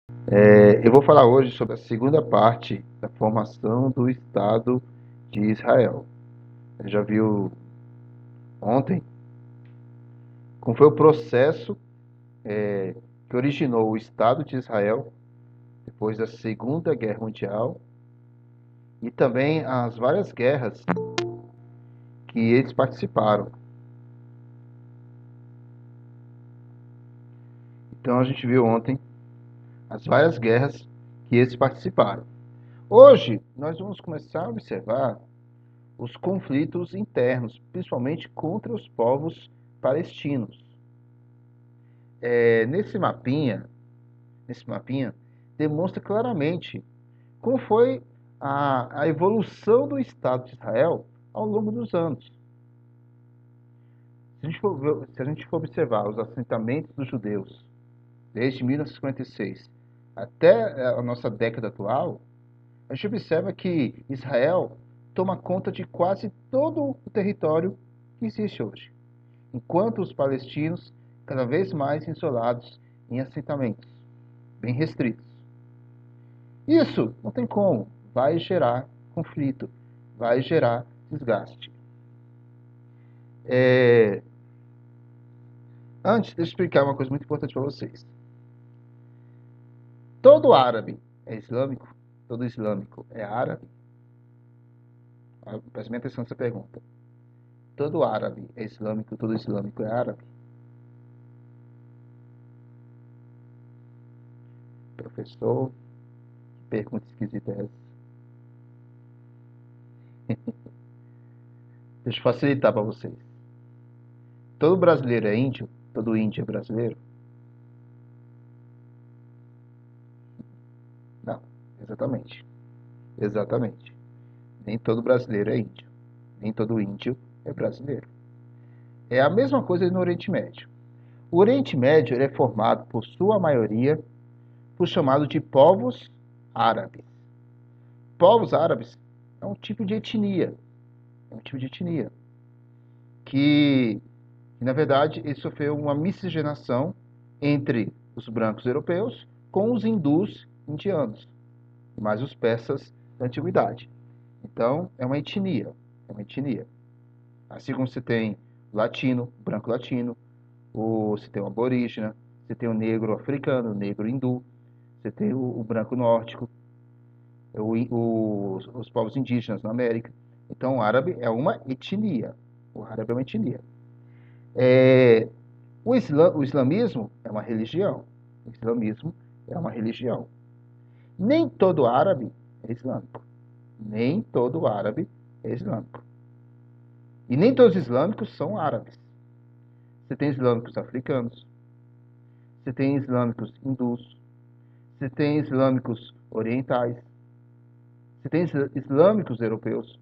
Eu vou falar hoje sobre a segunda parte da formação do Estado de Israel. Você já viu ontem como foi o processo que originou o Estado de Israel depois da Segunda Guerra Mundial e também as várias guerras que eles participaram. Então a gente viu ontem as várias guerras que eles participaram. Hoje nós vamos começar a observar os conflitos internos, principalmente contra os povos palestinos. Nesse mapinha, demonstra claramente como foi a evolução do Estado de Israel ao longo dos anos. Se a gente for observar os assentamentos dos judeus desde 1956 até a nossa década atual, a gente observa que Israel toma conta de quase todo o território que existe hoje, enquanto os palestinos cada vez mais isolados em assentamentos bem restritos. Isso não tem como, vai gerar conflito, vai gerar desgaste. Antes, deixa eu explicar uma coisa muito importante para vocês. Todo árabe é islâmico? Todo islâmico é árabe? Preste bem atenção nessa pergunta. Todo árabe é islâmico? Todo islâmico é árabe? Professor, que pergunta esquisita é essa? Deixa eu facilitar para vocês. Todo brasileiro é índio? Todo índio é brasileiro? Não, exatamente. Exatamente. Nem todo brasileiro é índio. Nem todo índio é brasileiro. É a mesma coisa no Oriente Médio. O Oriente Médio ele é formado, por sua maioria, por chamado de povos árabes. Povos árabes é um tipo de etnia. É um tipo de etnia que na verdade, ele sofreu uma miscigenação entre os brancos europeus com os hindus indianos, mais os persas da antiguidade. Então, é uma etnia, é uma etnia. Assim como você tem latino, branco latino, você tem o aborígena, você tem o negro africano, o negro hindu, você tem o branco nórdico, os povos indígenas na América. Então, o árabe é uma etnia. O árabe é uma etnia. É, o islamismo é uma religião. O islamismo é uma religião. Nem todo árabe é islâmico. Nem todo árabe é islâmico. E nem todos os islâmicos são árabes. Você tem islâmicos africanos, você tem islâmicos hindus, você tem islâmicos orientais, você tem islâmicos europeus.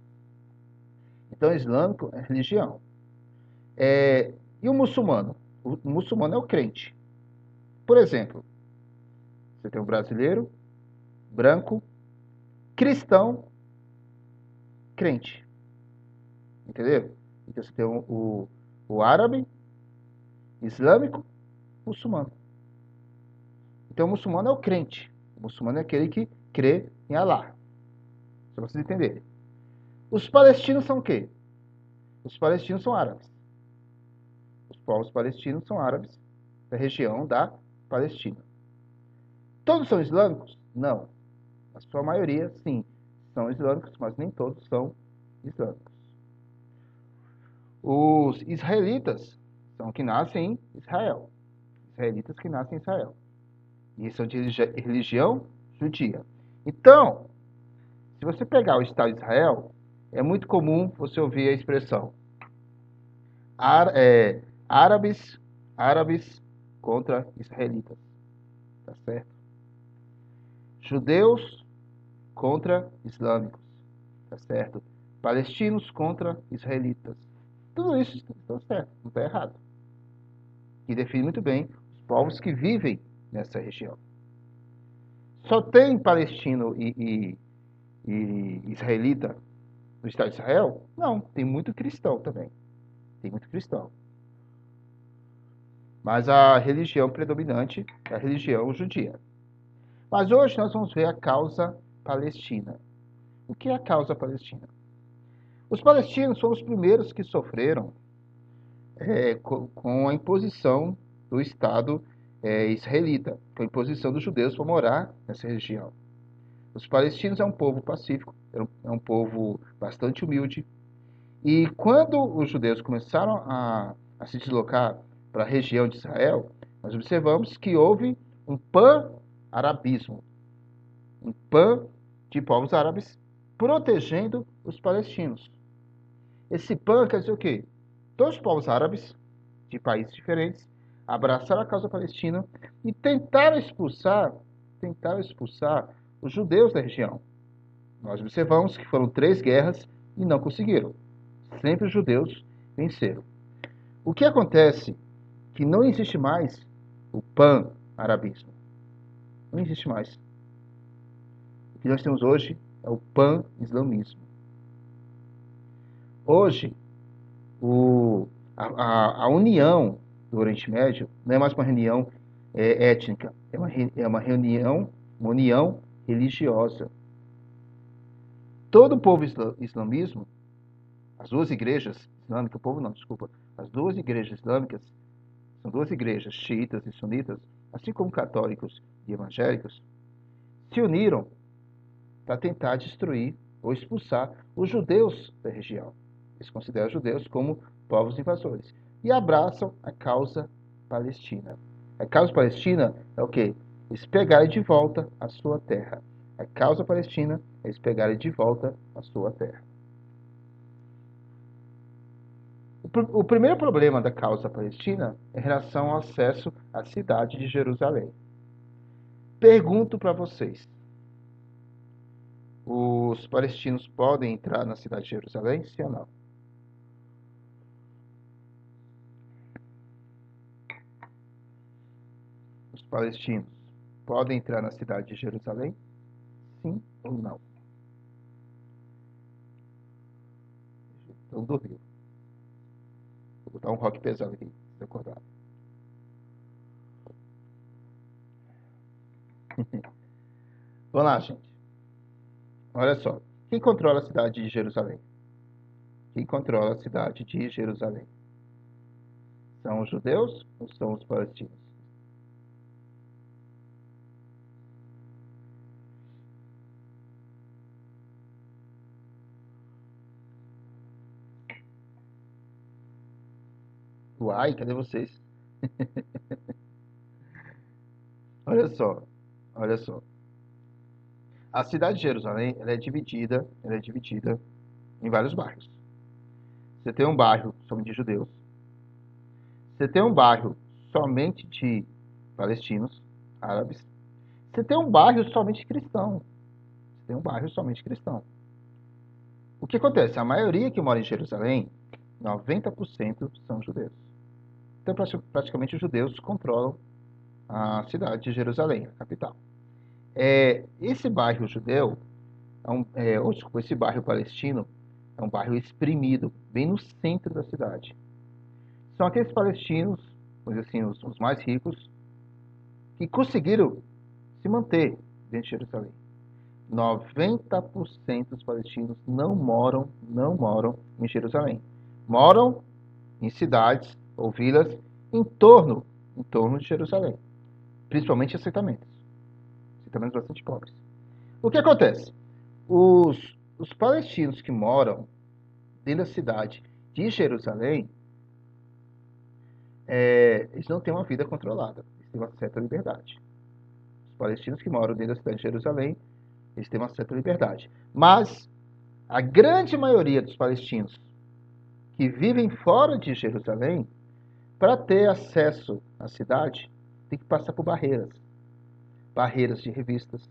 Então, islâmico é religião. E o muçulmano? O muçulmano é o crente. Por exemplo, você tem o brasileiro, branco, cristão, crente. Entendeu? Então você tem o árabe, islâmico, muçulmano. Então o muçulmano é o crente. O muçulmano é aquele que crê em Alá. Para vocês entenderem. Os palestinos são o quê? Os palestinos são árabes. Os povos palestinos são árabes da região da Palestina. Todos são islâmicos? Não. A sua maioria, sim, são islâmicos, mas nem todos são islâmicos. Os israelitas são que nascem em Israel. Israelitas que nascem em Israel. E são de religião judia. Então, se você pegar o Estado de Israel, é muito comum você ouvir a expressão árabes, árabes contra israelitas. Tá certo? Judeus contra islâmicos. Tá certo? Palestinos contra israelitas. Tudo isso está certo, não está errado. E define muito bem os povos que vivem nessa região. Só tem palestino e israelita no Estado de Israel? Não, tem muito cristão também. Tem muito cristão. Mas a religião predominante é a religião judia. Mas hoje nós vamos ver a causa palestina. O que é a causa palestina? Os palestinos foram os primeiros que sofreram com a imposição do Estado israelita, com a imposição dos judeus para morar nessa região. Os palestinos é um povo pacífico, é um povo bastante humilde. E quando os judeus começaram a se deslocar para a região de Israel, nós observamos que houve um pan-arabismo, um pan de povos árabes protegendo os palestinos. Esse pan quer dizer o quê? Todos os povos árabes de países diferentes abraçaram a causa palestina e tentaram expulsar os judeus da região. Nós observamos que foram 3 guerras e não conseguiram. Sempre os judeus venceram. O que acontece? Que não existe mais o pan-arabismo. Não existe mais. O que nós temos hoje é o pan-islamismo. Hoje, a união do Oriente Médio não é mais uma reunião étnica, é uma união religiosa. Todo o povo islamismo, as 2 igrejas islâmicas, as 2 igrejas islâmicas, são 2 igrejas, xiitas e sunitas, assim como católicos e evangélicos, se uniram para tentar destruir ou expulsar os judeus da região. Eles consideram os judeus como povos invasores e abraçam a causa palestina. A causa palestina é o quê? Eles pegarem de volta a sua terra. A causa palestina é eles pegarem de volta a sua terra. O primeiro problema da causa palestina é em relação ao acesso à cidade de Jerusalém. Pergunto para vocês: os palestinos podem entrar na cidade de Jerusalém, sim ou não? Os palestinos podem entrar na cidade de Jerusalém, sim ou não? Então dormiu. Vou botar um rock pesado aqui, se acordar. Vamos lá, gente. Olha só. Quem controla a cidade de Jerusalém? Quem controla a cidade de Jerusalém? São os judeus ou são os palestinos? Uai, cadê vocês? Olha só, olha só. A cidade de Jerusalém, ela é dividida em vários bairros. Você tem um bairro somente de judeus. Você tem um bairro somente de palestinos, árabes. Você tem um bairro somente cristão. Você tem um bairro somente cristão. O que acontece? A maioria que mora em Jerusalém, 90% são judeus. Então, praticamente, os judeus controlam a cidade de Jerusalém, a capital. Esse bairro judeu, esse bairro palestino, é um bairro exprimido, bem no centro da cidade. São aqueles palestinos, vamos dizer assim, os mais ricos, que conseguiram se manter dentro de Jerusalém. 90% dos palestinos não moram em Jerusalém. Moram em cidades ou vilas em torno de Jerusalém, principalmente assentamentos bastante pobres. O que acontece? Os palestinos que moram dentro da cidade de Jerusalém, eles não têm uma vida controlada, eles têm uma certa liberdade. Os palestinos que moram dentro da cidade de Jerusalém, eles têm uma certa liberdade. Mas a grande maioria dos palestinos que vivem fora de Jerusalém, para ter acesso à cidade, tem que passar por barreiras. Barreiras de revistas,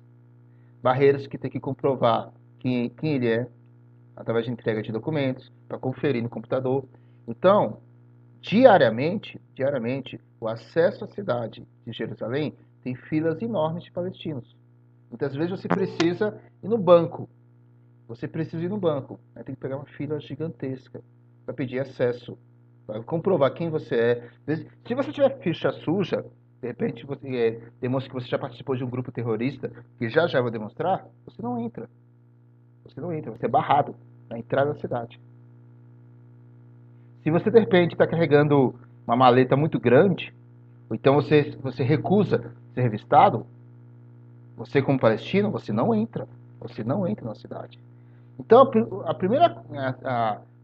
barreiras que tem que comprovar quem ele é, através de entrega de documentos, para conferir no computador. Então, diariamente, o acesso à cidade de Jerusalém tem filas enormes de palestinos. Muitas vezes você precisa ir no banco. Né? Tem que pegar uma fila gigantesca para pedir acesso, para comprovar quem você é. Se você tiver ficha suja, de repente você demonstra que você já participou de um grupo terrorista, que já vou demonstrar, você não entra. Você não entra, você é barrado na entrada da cidade. Se você de repente está carregando uma maleta muito grande, ou então você recusa ser revistado, você como palestino, você não entra. Você não entra na cidade. Então, a primeira,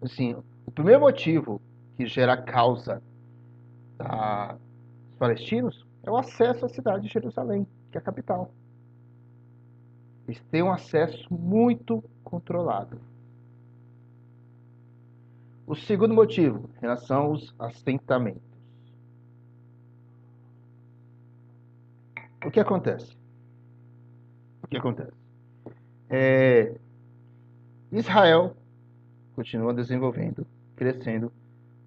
assim, o primeiro motivo que gera a causa dos palestinos é o acesso à cidade de Jerusalém, que é a capital. Eles têm um acesso muito controlado. O segundo motivo, em relação aos assentamentos. O que acontece? O que acontece? Israel continua desenvolvendo, crescendo.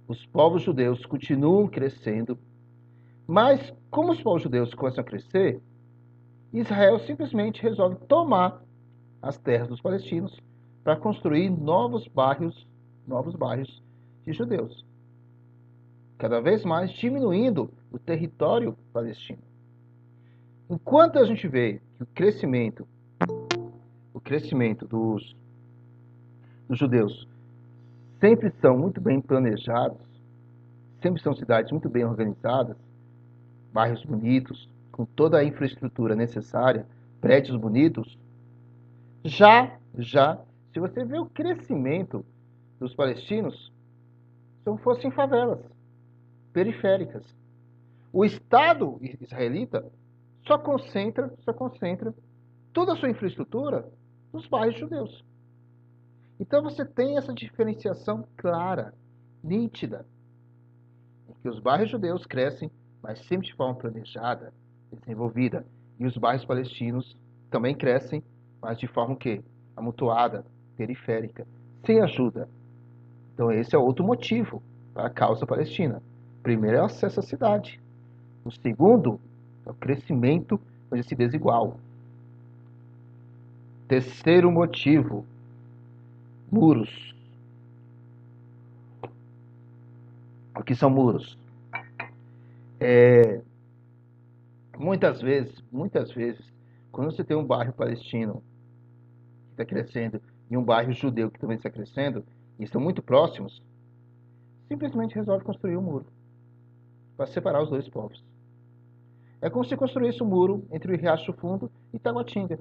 Os povos judeus continuam crescendo. Mas, como os povos judeus começam a crescer, Israel simplesmente resolve tomar as terras dos palestinos para construir novos bairros de judeus, cada vez mais diminuindo o território palestino. Enquanto a gente vê que o crescimento dos judeus sempre são muito bem planejados, sempre são cidades muito bem organizadas, bairros bonitos, com toda a infraestrutura necessária, prédios bonitos, já, se você vê o crescimento dos palestinos, como fossem favelas periféricas. O Estado israelita só concentra toda a sua infraestrutura nos bairros judeus. Então você tem essa diferenciação clara, nítida, em que os bairros judeus crescem, mas sempre de forma planejada, desenvolvida, e os bairros palestinos também crescem, mas de forma o quê? Amontoada, periférica, sem ajuda. Então esse é outro motivo para a causa palestina. Primeiro é o acesso à cidade. O segundo é o crescimento esse desigual. Terceiro motivo, muros. O que são muros? Muitas vezes, quando você tem um bairro palestino que está crescendo e um bairro judeu que também está crescendo, e estão muito próximos, simplesmente resolve construir um muro para separar os dois povos. É como se construísse um muro entre o Riacho Fundo e Taguatinga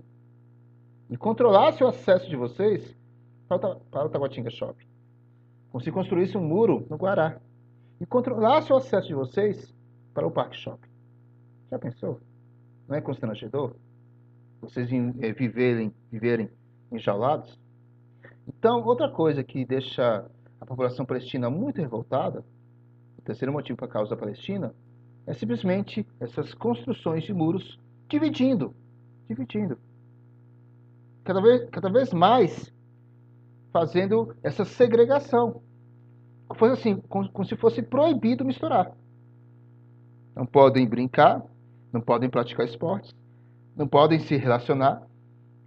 e controlasse o acesso de vocês para o Taguatinga Shopping. Como se construísse um muro no Guará e controlasse o acesso de vocês para o Parque Shopping. Já pensou? Não é constrangedor? Vocês viverem enjaulados? Então, outra coisa que deixa a população palestina muito revoltada, o terceiro motivo para a causa palestina, é simplesmente essas construções de muros dividindo. Cada vez mais fazendo essa segregação. Foi assim, como se fosse proibido misturar. Não podem brincar, não podem praticar esportes, não podem se relacionar,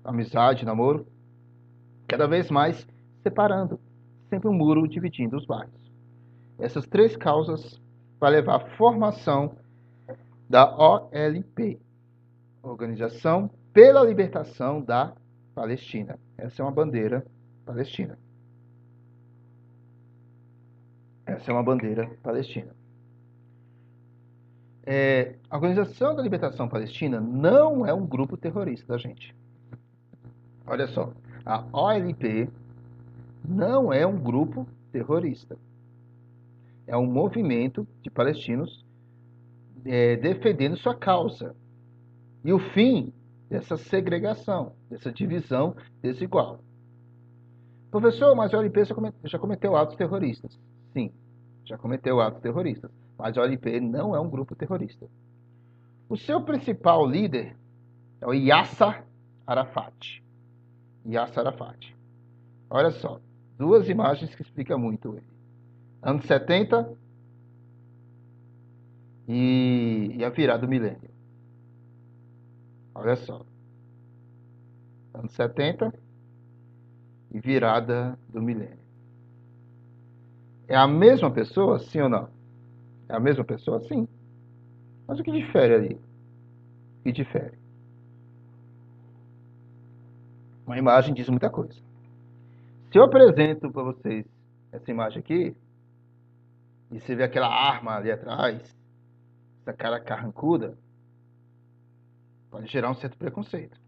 amizade, namoro, cada vez mais separando, sempre um muro dividindo os bairros. Essas três causas vão levar à formação da OLP, Organização pela Libertação da Palestina. Essa é uma bandeira palestina. Essa é uma bandeira palestina. A Organização da Libertação Palestina não é um grupo terrorista, da gente. Olha só, a OLP não é um grupo terrorista. É um movimento de palestinos defendendo sua causa. E o fim dessa segregação, dessa divisão desigual. Professor, mas a OLP já cometeu atos terroristas. Sim, já cometeu atos terroristas. Mas a OLP não é um grupo terrorista. O seu principal líder é o Yasser Arafat. Yasser Arafat. Olha só, duas imagens que explicam muito ele. Anos 70 e a virada do milênio. Olha só. Anos 70 e virada do milênio. É a mesma pessoa, sim ou não? É a mesma pessoa? Sim. Mas o que difere ali? O que difere? Uma imagem diz muita coisa. Se eu apresento para vocês essa imagem aqui, e você vê aquela arma ali atrás, essa cara carrancuda, pode gerar um certo preconceito.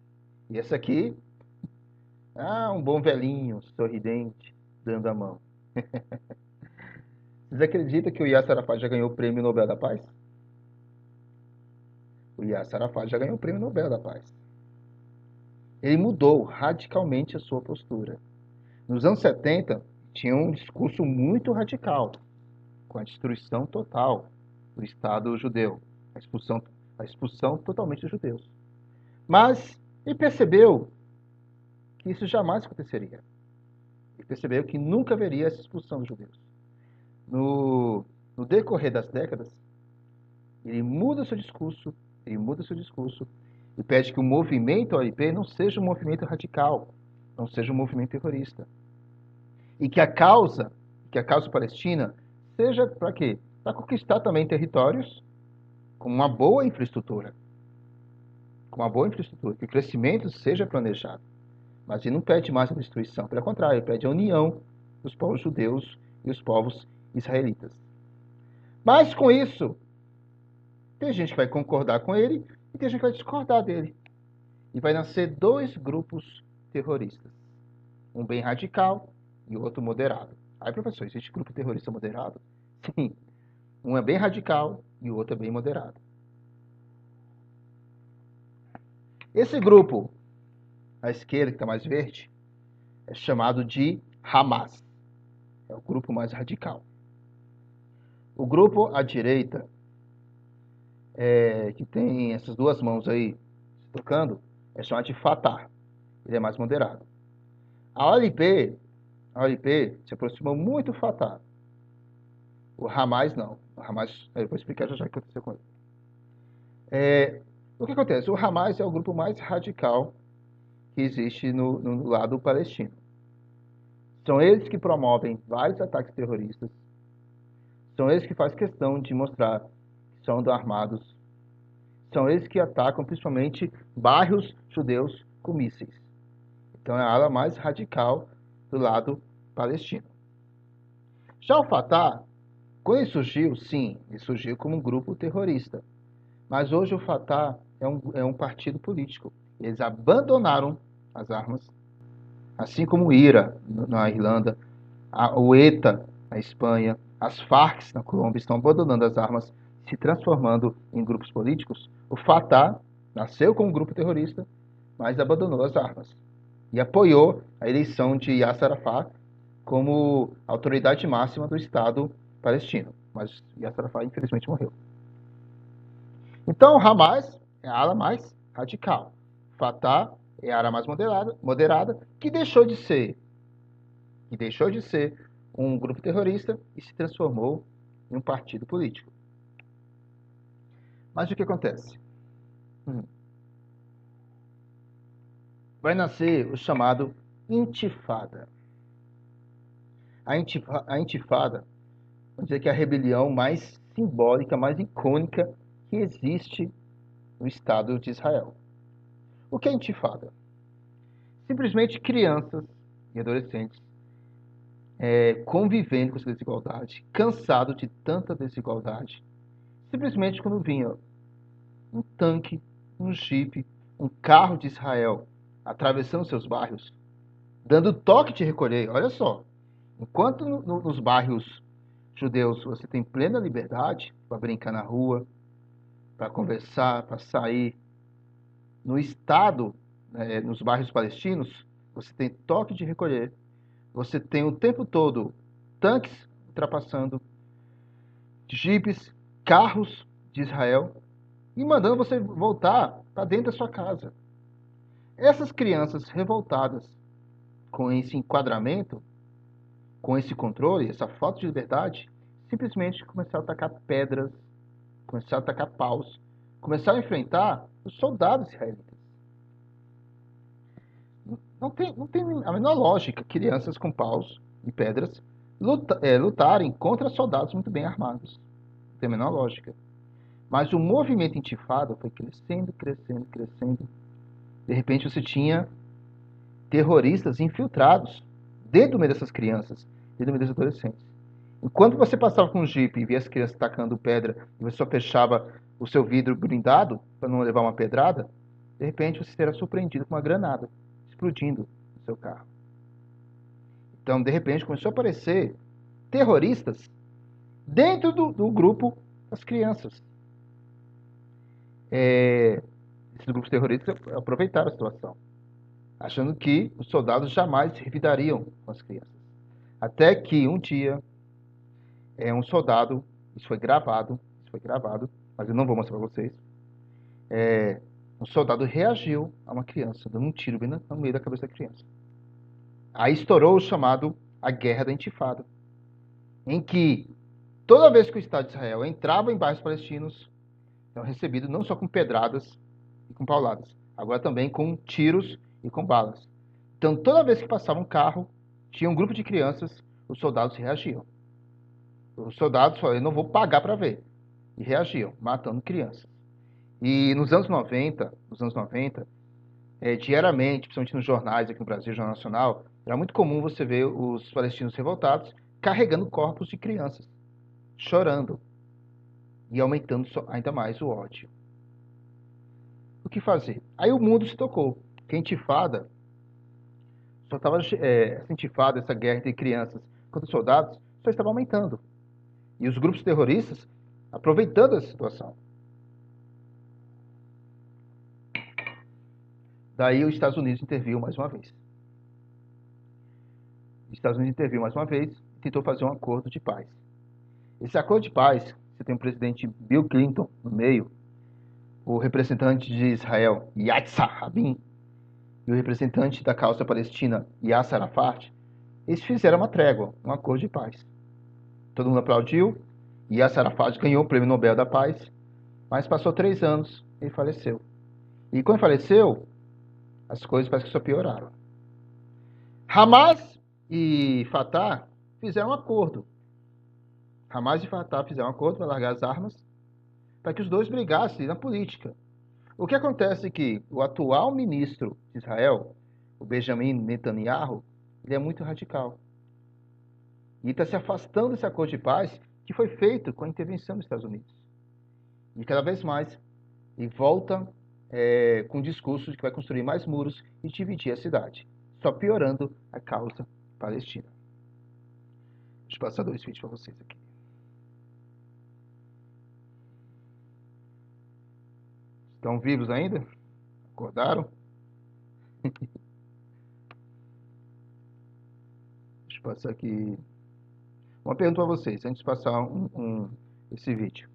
E essa aqui, um bom velhinho, sorridente, dando a mão. Vocês acreditam que o Yasser Arafat já ganhou o Prêmio Nobel da Paz? O Yasser Arafat já ganhou o Prêmio Nobel da Paz. Ele mudou radicalmente a sua postura. Nos anos 70, tinha um discurso muito radical, com a destruição total do Estado judeu, a expulsão totalmente dos judeus. Mas ele percebeu que isso jamais aconteceria. Ele percebeu que nunca haveria essa expulsão dos judeus. No decorrer das décadas, ele muda seu discurso, e pede que o movimento OLP não seja um movimento radical, não seja um movimento terrorista. E que a causa palestina seja para quê? Para conquistar também territórios com uma boa infraestrutura. Que o crescimento seja planejado. Mas ele não pede mais a destruição, pelo contrário, ele pede a união dos povos judeus e os povos israelitas. Mas com isso, tem gente que vai concordar com ele e tem gente que vai discordar dele. E vai nascer dois grupos terroristas. Um bem radical e o outro moderado. Aí, professor, existe grupo terrorista moderado? Sim. Um é bem radical e o outro é bem moderado. Esse grupo, à esquerda, que está mais verde, é chamado de Hamas. É o grupo mais radical. O grupo à direita, que tem essas duas mãos aí tocando, é chamado de Fatah. Ele é mais moderado. A OLP se aproximou muito do Fatah. O Hamas não. O Hamas, eu vou explicar já o que aconteceu com ele. O que acontece? O Hamas é o grupo mais radical que existe no lado palestino. São eles que promovem vários ataques terroristas. São eles que fazem questão de mostrar que são armados. São eles que atacam principalmente bairros judeus com mísseis. Então é a ala mais radical do lado palestino. Já o Fatah, quando ele surgiu, sim, ele surgiu como um grupo terrorista. Mas hoje o Fatah é um partido político. Eles abandonaram as armas, assim como o IRA na Irlanda, o ETA na Espanha, as Farc na Colômbia estão abandonando as armas, se transformando em grupos políticos. O Fatah nasceu como um grupo terrorista, mas abandonou as armas e apoiou a eleição de Yasser Arafat como autoridade máxima do Estado palestino. Mas Yasser Arafat, infelizmente, morreu. Então, o Hamas é a ala mais radical. Fatah é a ala mais moderada, que deixou de ser um grupo terrorista e se transformou em um partido político. Mas o que acontece? Vai nascer o chamado Intifada. A Intifada, vamos dizer que é a rebelião mais simbólica, mais icônica que existe no Estado de Israel. O que é Intifada? Simplesmente crianças e adolescentes convivendo com essa desigualdade, cansado de tanta desigualdade. Simplesmente quando vinha um tanque, um jipe, um carro de Israel atravessando seus bairros, dando toque de recolher. Olha só, enquanto nos bairros judeus você tem plena liberdade para brincar na rua, para conversar, para sair, no Estado, nos bairros palestinos, você tem toque de recolher, você tem o tempo todo tanques ultrapassando, jipes, carros de Israel e mandando você voltar para dentro da sua casa. Essas crianças revoltadas com esse enquadramento, com esse controle, essa falta de liberdade, simplesmente começaram a atacar pedras, começaram a atacar paus, começaram a enfrentar os soldados israelitas. Não tem a menor lógica crianças com paus e pedras lutarem contra soldados muito bem armados. Não tem a menor lógica. Mas o movimento intifada foi crescendo, crescendo, crescendo. De repente você tinha terroristas infiltrados dentro do meio dessas crianças, dentro do meio dos adolescentes. Enquanto você passava com um jipe e via as crianças tacando pedra e você só fechava o seu vidro blindado para não levar uma pedrada, de repente você será surpreendido com uma granada explodindo no seu carro. Então, de repente, começou a aparecer terroristas dentro do grupo das crianças. Esses grupos terroristas aproveitaram a situação, achando que os soldados jamais revidariam com as crianças. Até que um dia, um soldado, isso foi gravado, mas eu não vou mostrar para vocês, um soldado reagiu a uma criança, dando um tiro bem no meio da cabeça da criança. Aí estourou o chamado a Guerra da Intifada, em que toda vez que o Estado de Israel entrava em bairros palestinos, eram recebidos não só com pedradas e com pauladas, agora também com tiros e com balas. Então, toda vez que passava um carro, tinha um grupo de crianças, os soldados reagiam. Os soldados falaram, eu não vou pagar para ver. E reagiam, matando crianças. E nos anos 90, diariamente, principalmente nos jornais aqui no Brasil, Jornal Nacional, era muito comum você ver os palestinos revoltados carregando corpos de crianças, chorando e aumentando ainda mais o ódio. O que fazer? Aí o mundo se tocou. Que a intifada, essa intifada, essa guerra entre crianças contra soldados, só estava aumentando. E os grupos terroristas aproveitando essa situação. Daí os Estados Unidos interviu mais uma vez. Os Estados Unidos interviu mais uma vez e tentou fazer um acordo de paz. Esse acordo de paz, você tem o presidente Bill Clinton no meio, o representante de Israel, Yitzhak Rabin, e o representante da causa palestina, Yasser Arafat, eles fizeram uma trégua, um acordo de paz. Todo mundo aplaudiu, Yasser Arafat ganhou o Prêmio Nobel da Paz, mas passou 3 anos e ele faleceu. E quando faleceu, as coisas parece que só pioraram. Hamas e Fatah fizeram um acordo. Hamas e Fatah fizeram um acordo para largar as armas, para que os dois brigassem na política. O que acontece é que o atual ministro de Israel, o Benjamin Netanyahu, ele é muito radical. E está se afastando desse acordo de paz que foi feito com a intervenção dos Estados Unidos. E cada vez mais ele volta com o discurso de que vai construir mais muros e dividir a cidade, só piorando a causa palestina. Deixa eu passar 2 vídeos para vocês aqui. Estão vivos ainda? Acordaram? Deixa eu passar aqui. Uma pergunta para vocês, antes de passar esse vídeo.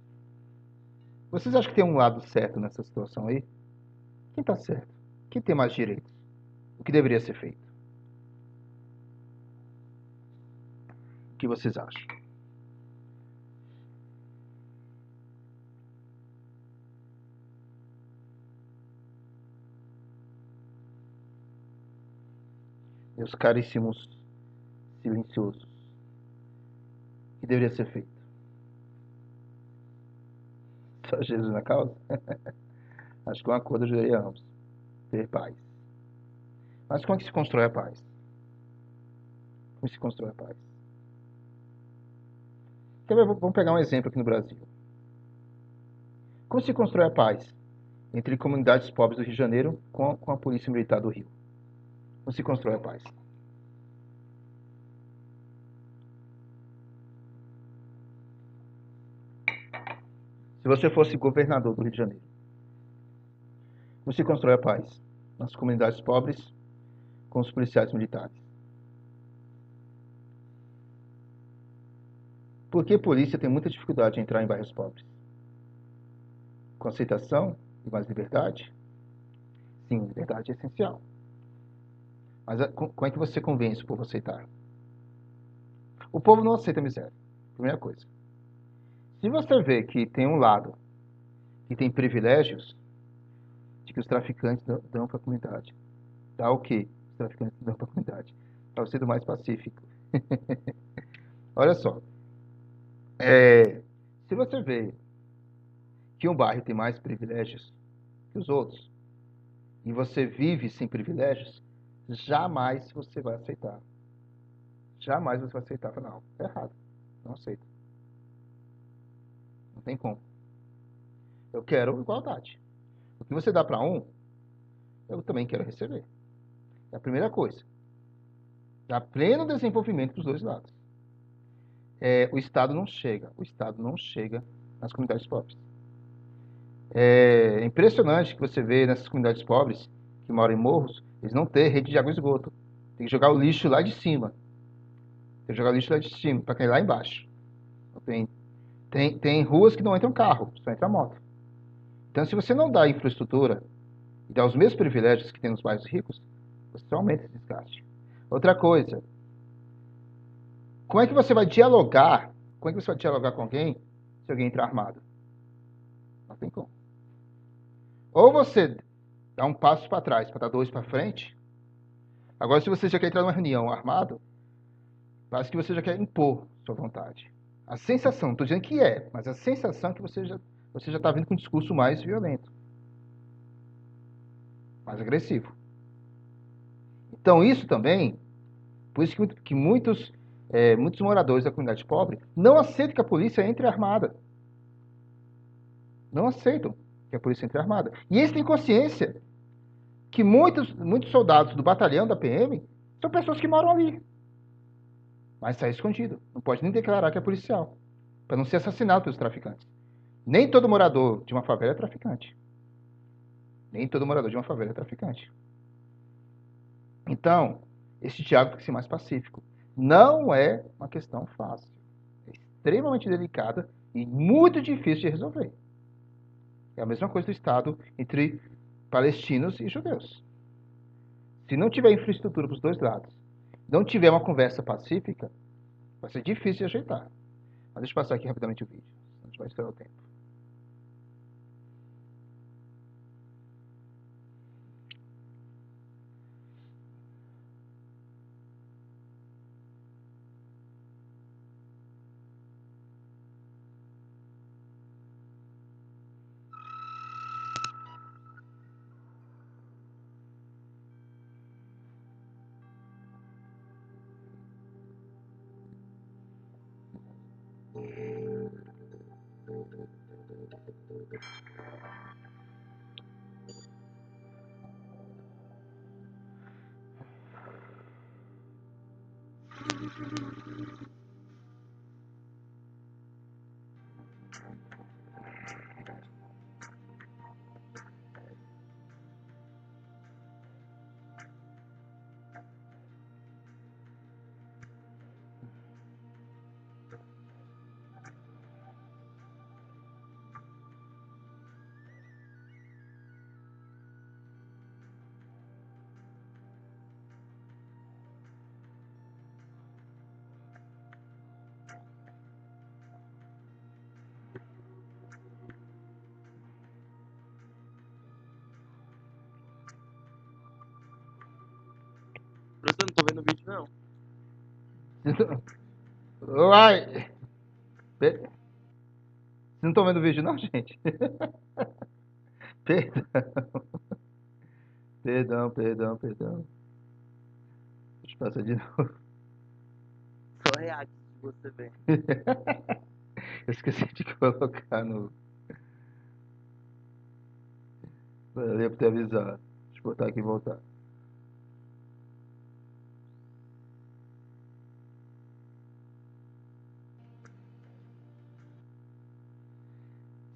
Vocês acham que tem um lado certo nessa situação aí? Quem está certo? Quem tem mais direitos? O que deveria ser feito? O que vocês acham? Meus caríssimos silenciosos. O que deveria ser feito? Só Jesus na causa? Acho que um acordo ajudaria ambos. Ter paz. Mas como é que se constrói a paz? Como se constrói a paz? Vamos pegar um exemplo aqui no Brasil. Como se constrói a paz entre comunidades pobres do Rio de Janeiro com a Polícia Militar do Rio? Como se constrói a paz? Se você fosse governador do Rio de Janeiro, como se constrói a paz? Nas comunidades pobres com os policiais militares. Por que a polícia tem muita dificuldade em entrar em bairros pobres? Com aceitação e mais liberdade? Sim, liberdade é essencial. Mas como é que você convence o povo a aceitar? O povo não aceita a miséria. Primeira coisa. Se você vê que tem um lado que tem privilégios, de que os traficantes dão para a comunidade. Dá o quê? Os traficantes dão para a comunidade. Para ser do mais pacífico. Olha só. Se você vê que um bairro tem mais privilégios que os outros, e você vive sem privilégios, jamais você vai aceitar. Jamais você vai aceitar. Não, é errado. Não aceito. Não tem como. Eu quero igualdade. O que você dá para um, eu também quero receber. É a primeira coisa. Dá pleno desenvolvimento para os dois lados. O Estado não chega. O Estado não chega nas comunidades pobres. É impressionante que você vê nessas comunidades pobres, que moram em morros, eles não têm rede de água e esgoto. Tem que jogar o lixo lá de cima. Tem que jogar o lixo lá de cima, para cair lá embaixo. Tem ruas que não entram carro, só entra moto. Então, se você não dá infraestrutura e dá os mesmos privilégios que tem nos bairros ricos, você aumenta esse desgaste. Outra coisa, como é que você vai dialogar? Como é que você vai dialogar com alguém se alguém entrar armado? Não tem como. Ou você dá um passo para trás para dar dois para frente. Agora, se você já quer entrar numa reunião armado, parece que você já quer impor sua vontade. A sensação, não estou dizendo que é, mas a sensação é que você já está vindo com um discurso mais violento, mais agressivo. Então, isso também, por isso que muitos moradores da comunidade pobre não aceitam que a polícia entre armada. Não aceitam que a polícia entre armada. E eles têm consciência que muitos soldados do batalhão da PM são pessoas que moram ali. Mas sai escondido. Não pode nem declarar que é policial, para não ser assassinado pelos traficantes. Nem todo morador de uma favela é traficante. Nem todo morador de uma favela é traficante. Então, esse diálogo tem que ser mais pacífico. Não é uma questão fácil. É extremamente delicada e muito difícil de resolver. É a mesma coisa do Estado entre palestinos e judeus. Se não tiver infraestrutura para os dois lados, não tiver uma conversa pacífica, vai ser difícil de ajeitar. Mas deixa eu passar aqui rapidamente o vídeo. A gente vai estourar o tempo. Professor, não tô vendo o vídeo, não. Uai! Vocês não estão vendo o vídeo, não, gente? Perdão. Deixa eu passar de novo. Só react de você ver. Eu esqueci de colocar no. Valeu por ter avisado. Deixa eu botar aqui e voltar.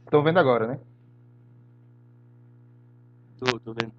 Estão vendo agora, né? Tô vendo.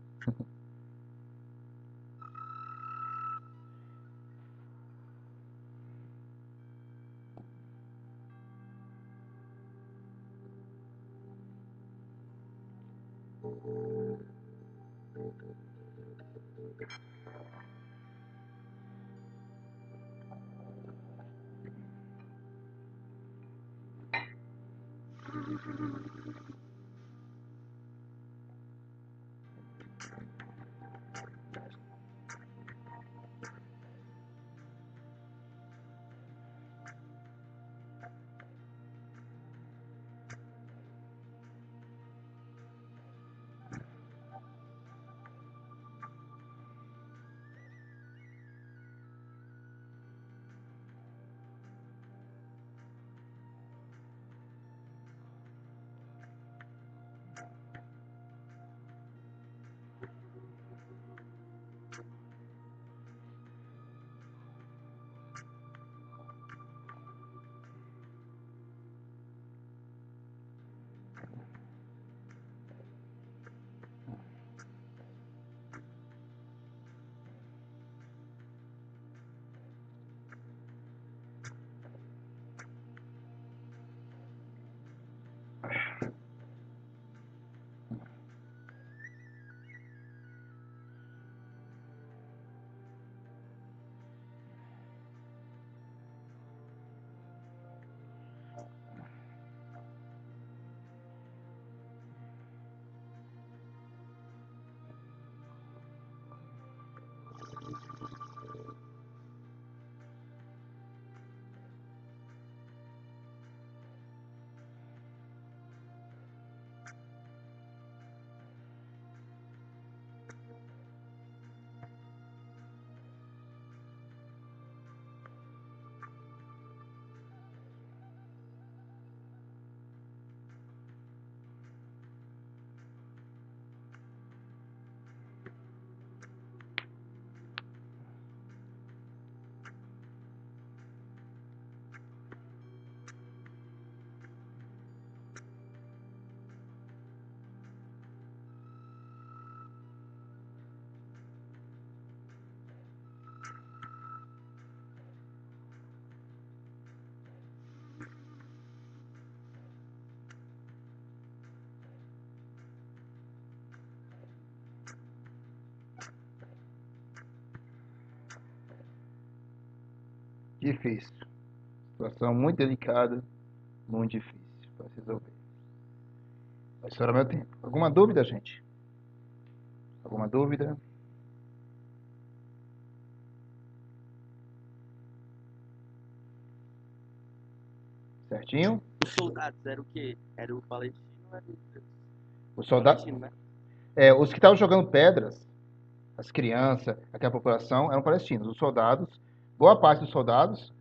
Difícil. Situação muito delicada, muito difícil para se resolver. Vai estourar meu tempo. Alguma dúvida, gente? Alguma dúvida? Certinho? Os soldados eram o quê? Era o palestino ou era o Os soldados, palestino, né? os que estavam jogando pedras, as crianças, aquela população, eram palestinos. Os soldados, boa parte dos soldados,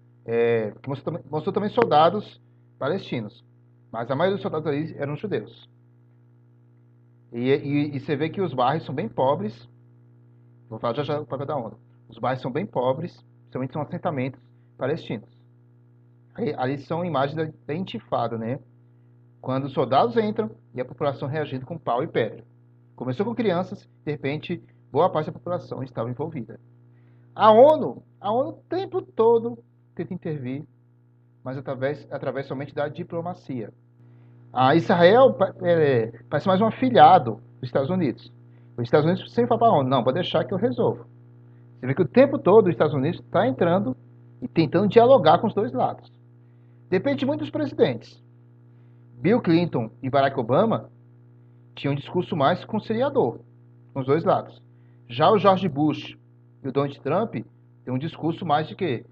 que mostrou também soldados palestinos, mas a maioria dos soldados ali eram judeus. E você vê que os bairros são bem pobres. Vou falar já já o papel da ONU. Os bairros são bem pobres, principalmente são assentamentos palestinos. Ali são imagens da intifada, né? Quando os soldados entram e a população reagindo com pau e pedra. Começou com crianças, de repente, boa parte da população estava envolvida. A ONU o tempo todo tenta intervir, mas através somente da diplomacia. A Israel parece mais um afilhado dos Estados Unidos. Os Estados Unidos sempre falam para a ONU, não, pode deixar que eu resolvo. Você vê que o tempo todo os Estados Unidos está entrando e tentando dialogar com os dois lados. Depende muito dos presidentes. Bill Clinton e Barack Obama tinham um discurso mais conciliador com os dois lados. Já o George Bush e o Donald Trump têm um discurso mais de que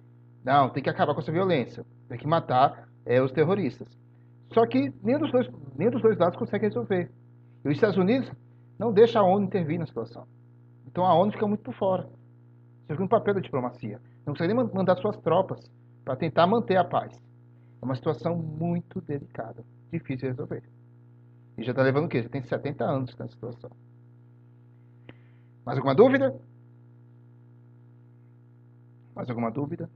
não, tem que acabar com essa violência, tem que matar os terroristas. Só que nenhum dos dois lados consegue resolver. E os Estados Unidos não deixa a ONU intervir na situação. Então a ONU fica muito por fora. Você fica no papel da diplomacia. Não consegue nem mandar suas tropas para tentar manter a paz. É uma situação muito delicada, difícil de resolver. E já está levando o quê? Já tem 70 anos nessa situação. Mais alguma dúvida? Mais alguma dúvida?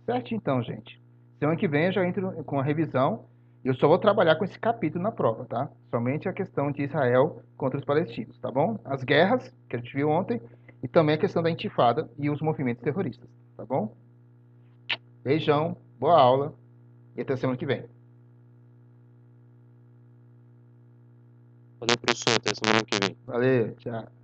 Certo, então, gente. Semana que vem eu já entro com a revisão e eu só vou trabalhar com esse capítulo na prova, tá? Somente a questão de Israel contra os palestinos, tá bom? As guerras, que a gente viu ontem, e também a questão da intifada e os movimentos terroristas, tá bom? Beijão, boa aula e até semana que vem. Valeu, professor. Até semana que vem. Valeu, tchau.